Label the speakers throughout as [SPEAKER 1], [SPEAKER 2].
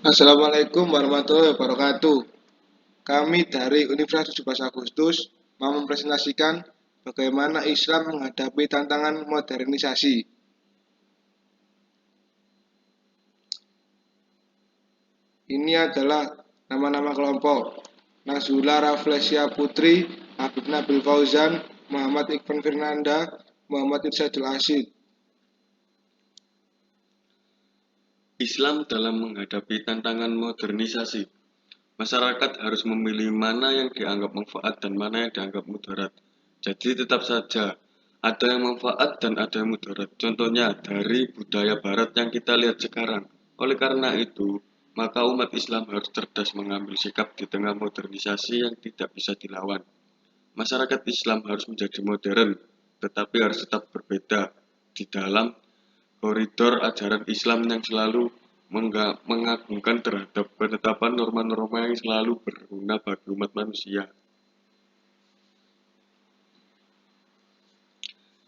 [SPEAKER 1] Assalamualaikum warahmatullahi wabarakatuh. Kami dari Universitas 17 Agustus mau mempresentasikan bagaimana Islam menghadapi tantangan modernisasi. Ini adalah nama-nama kelompok: Nazula Raflesia Putri, Habib Nabil Fauzan, Muhammad Iqbal Firnanda, Muhammad Irsyadul Asyid.
[SPEAKER 2] Islam dalam menghadapi tantangan modernisasi. Masyarakat harus memilih mana yang dianggap manfaat dan mana yang dianggap mudarat. Jadi tetap saja ada yang manfaat dan ada yang mudarat. Contohnya dari budaya barat yang kita lihat sekarang. Oleh karena itu, maka umat Islam harus cerdas mengambil sikap di tengah modernisasi yang tidak bisa dilawan. Masyarakat Islam harus menjadi modern, tetapi harus tetap berbeda di dalam koridor ajaran Islam yang selalu mengagungkan terhadap penetapan norma-norma yang selalu berguna bagi umat manusia.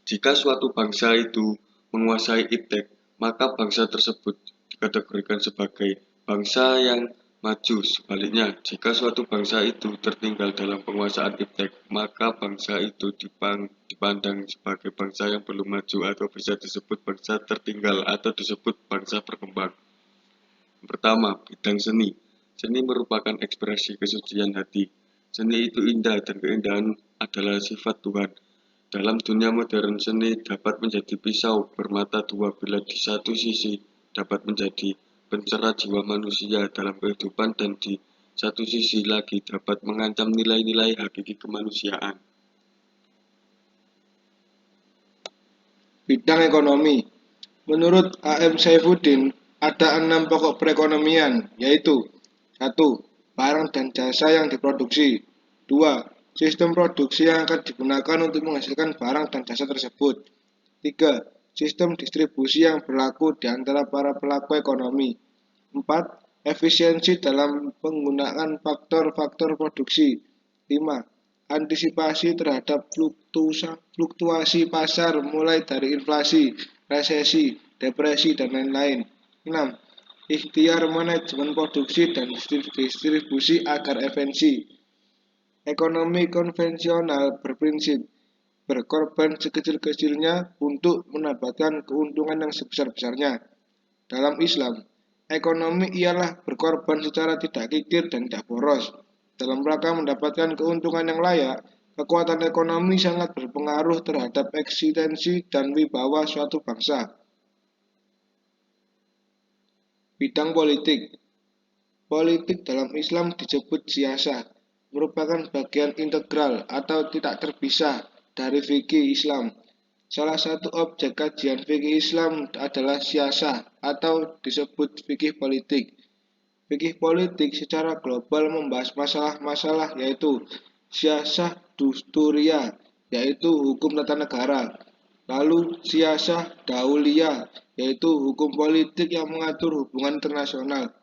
[SPEAKER 2] Jika suatu bangsa itu menguasai iptek, maka bangsa tersebut dikategorikan sebagai bangsa yang maju. Sebaliknya, jika suatu bangsa itu tertinggal dalam penguasaan iptek, maka bangsa itu dipandang sebagai bangsa yang belum maju atau bisa disebut bangsa tertinggal atau disebut bangsa berkembang. Pertama, bidang seni. Seni merupakan ekspresi kesucian hati. Seni itu indah dan keindahan adalah sifat Tuhan. Dalam dunia modern, seni dapat menjadi pisau bermata dua bila di satu sisi dapat menjadi pencerah jiwa manusia dalam kehidupan dan di satu sisi lagi dapat mengancam nilai-nilai hakiki kemanusiaan.
[SPEAKER 1] Bidang ekonomi. Menurut A.M. Saifuddin, ada 6 pokok perekonomian, yaitu: 1. Barang dan jasa yang diproduksi. 2. Sistem produksi yang akan digunakan untuk menghasilkan barang dan jasa tersebut. 3. Sistem distribusi yang berlaku di antara para pelaku ekonomi. 4. Efisiensi dalam penggunaan faktor-faktor produksi. 5. Antisipasi terhadap fluktuasi pasar mulai dari inflasi, resesi, depresi, dan lain-lain. 6. Ikhtiar manajemen produksi dan distribusi agar efisien. Ekonomi konvensional berprinsip berkorban sekecil-kecilnya untuk mendapatkan keuntungan yang sebesar-besarnya. Dalam Islam, ekonomi ialah berkorban secara tidak kikir dan tidak boros. Dalam rangka mendapatkan keuntungan yang layak, kekuatan ekonomi sangat berpengaruh terhadap eksistensi dan wibawa suatu bangsa. Bidang politik. Politik dalam Islam disebut siasah, merupakan bagian integral atau tidak terpisah dari fikih Islam. Salah satu objek kajian fikih Islam adalah siasah atau disebut fikih politik. Fikih politik secara global membahas masalah-masalah yaitu siasah dusturia, yaitu hukum tata negara. Lalu siasah dauliyah, yaitu hukum politik yang mengatur hubungan internasional.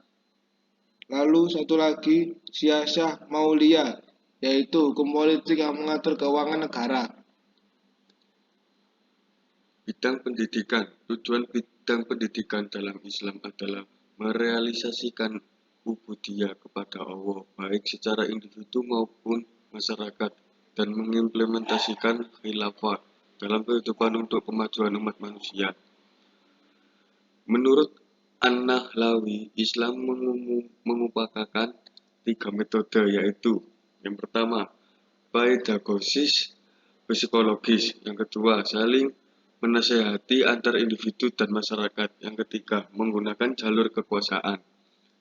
[SPEAKER 1] Lalu satu lagi siasah mauliyah, yaitu hukum politik yang mengatur keuangan negara.
[SPEAKER 2] Bidang pendidikan. Tujuan bidang pendidikan dalam Islam adalah merealisasikan ubudiyah kepada Allah, baik secara individu maupun masyarakat, dan mengimplementasikan khilafah dalam kehidupan untuk kemajuan umat manusia. Menurut An-Nahlawi, Islam mengupayakan 3 metode, yaitu yang pertama, pedagosis psikologis, yang kedua, saling menasehati antar individu dan masyarakat, yang ketiga, menggunakan jalur kekuasaan.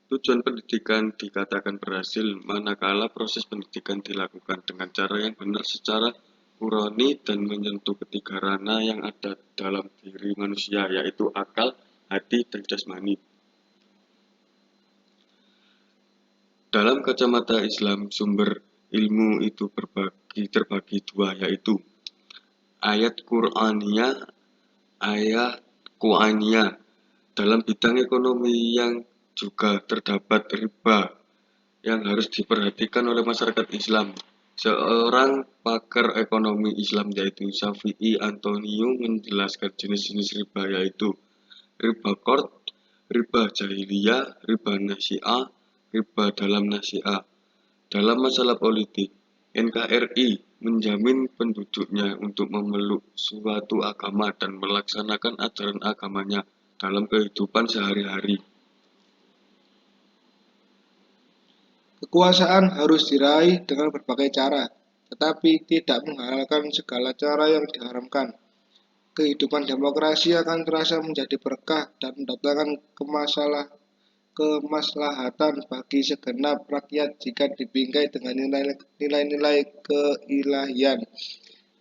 [SPEAKER 2] Tujuan pendidikan dikatakan berhasil manakala proses pendidikan dilakukan dengan cara yang benar secara nurani dan menyentuh ketiga ranah yang ada dalam diri manusia, yaitu akal, hati, dan jasmani. Dalam kacamata Islam, sumber ilmu itu terbagi dua, yaitu ayat Qur'aniyah, ayat Qur'aniyah. Dalam bidang ekonomi yang juga terdapat riba yang harus diperhatikan oleh masyarakat Islam. Seorang pakar ekonomi Islam yaitu Syafi'i Antonio menjelaskan jenis-jenis riba, yaitu riba qard, riba jahiliyah, riba nasi'ah, riba dalam nasi'ah. Dalam masalah politik, NKRI menjamin penduduknya untuk memeluk suatu agama dan melaksanakan ajaran agamanya dalam kehidupan sehari-hari.
[SPEAKER 1] Kekuasaan harus diraih dengan berbagai cara, tetapi tidak menghalalkan segala cara yang diharamkan. Kehidupan demokrasi akan terasa menjadi berkah dan mendatangkan kemaslahatan bagi segenap rakyat jika dibingkai dengan nilai-nilai keilahian.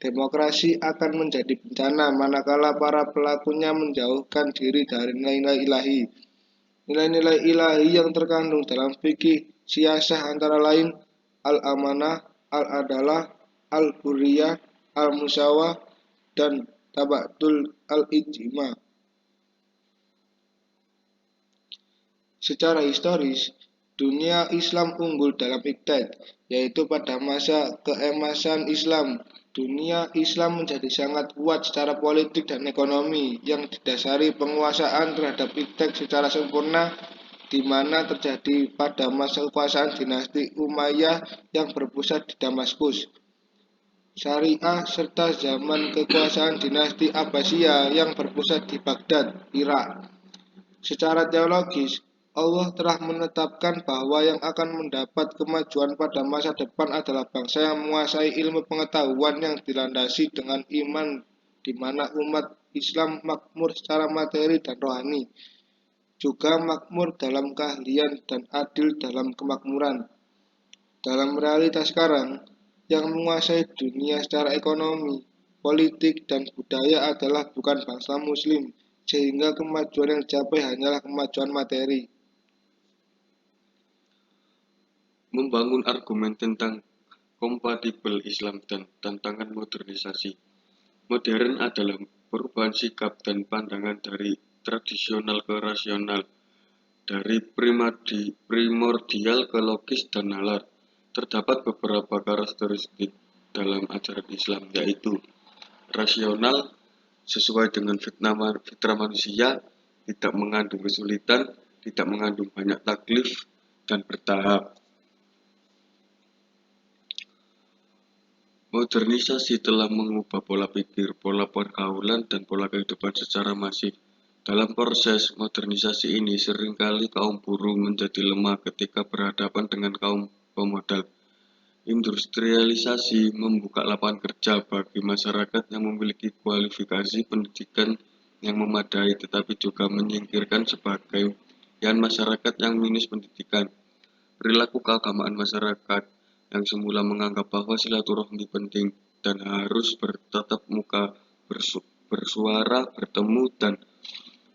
[SPEAKER 1] Demokrasi akan menjadi bencana manakala para pelakunya menjauhkan diri dari nilai-nilai ilahi. Nilai-nilai ilahi yang terkandung dalam fikih siasah antara lain al-amanah, al-adalah, al-hurriyah, al-musawah, dan tabadul al-ijma. Secara historis, dunia Islam unggul dalam ikted, yaitu pada masa keemasan Islam. Dunia Islam menjadi sangat kuat secara politik dan ekonomi yang didasari penguasaan terhadap ikted secara sempurna di mana terjadi pada masa kekuasaan dinasti Umayyah yang berpusat di Damaskus, Syariah serta zaman kekuasaan dinasti Abbasiyah yang berpusat di Baghdad, Irak. Secara teologis, Allah telah menetapkan bahwa yang akan mendapat kemajuan pada masa depan adalah bangsa yang menguasai ilmu pengetahuan yang dilandasi dengan iman, di mana umat Islam makmur secara materi dan rohani, juga makmur dalam keahlian dan adil dalam kemakmuran. Dalam realitas sekarang, yang menguasai dunia secara ekonomi, politik, dan budaya adalah bukan bangsa Muslim, sehingga kemajuan yang dicapai hanyalah kemajuan materi.
[SPEAKER 2] Membangun argumen tentang kompatibel Islam dan tantangan modernisasi. Modern adalah perubahan sikap dan pandangan dari tradisional ke rasional, dari primordial ke logis dan nalar. Terdapat beberapa karakteristik dalam ajaran Islam, yaitu rasional, sesuai dengan fitrah manusia, tidak mengandung kesulitan, tidak mengandung banyak taklif, dan bertahap. Modernisasi telah mengubah pola pikir, pola pergaulan, dan pola kehidupan secara masif. Dalam proses modernisasi ini, seringkali kaum buruh menjadi lemah ketika berhadapan dengan kaum pemodal. Industrialisasi membuka lapangan kerja bagi masyarakat yang memiliki kualifikasi pendidikan yang memadai, tetapi juga menyingkirkan sebagian masyarakat yang minim pendidikan. Perilaku keagamaan masyarakat yang semula menganggap bahwa silaturahmi penting dan harus bertatap muka, bersuara, bertemu, dan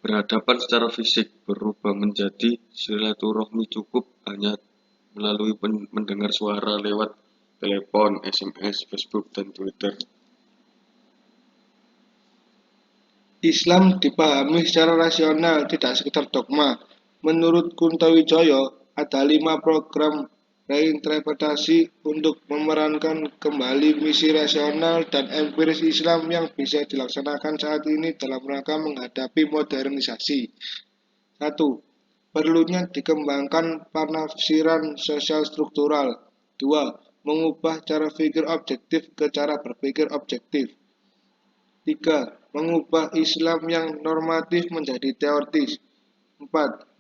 [SPEAKER 2] berhadapan secara fisik berubah menjadi silaturahmi cukup hanya melalui mendengar suara lewat telepon, SMS, Facebook, dan Twitter.
[SPEAKER 1] Islam dipahami secara rasional, tidak sekedar dogma. Menurut Kuntowijoyo, ada 5 program reinterpretasi untuk memerankan kembali misi rasional dan empiris Islam yang bisa dilaksanakan saat ini dalam rangka menghadapi modernisasi. 1. Perlunya dikembangkan penafsiran sosial struktural. 2. Mengubah cara pikir objektif ke cara berpikir objektif. 3. Mengubah Islam yang normatif menjadi teoritis. 4.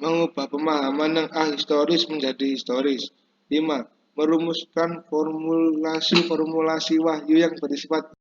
[SPEAKER 1] Mengubah pemahaman yang ahistoris menjadi historis. 5. Merumuskan formulasi-formulasi wahyu yang bersifat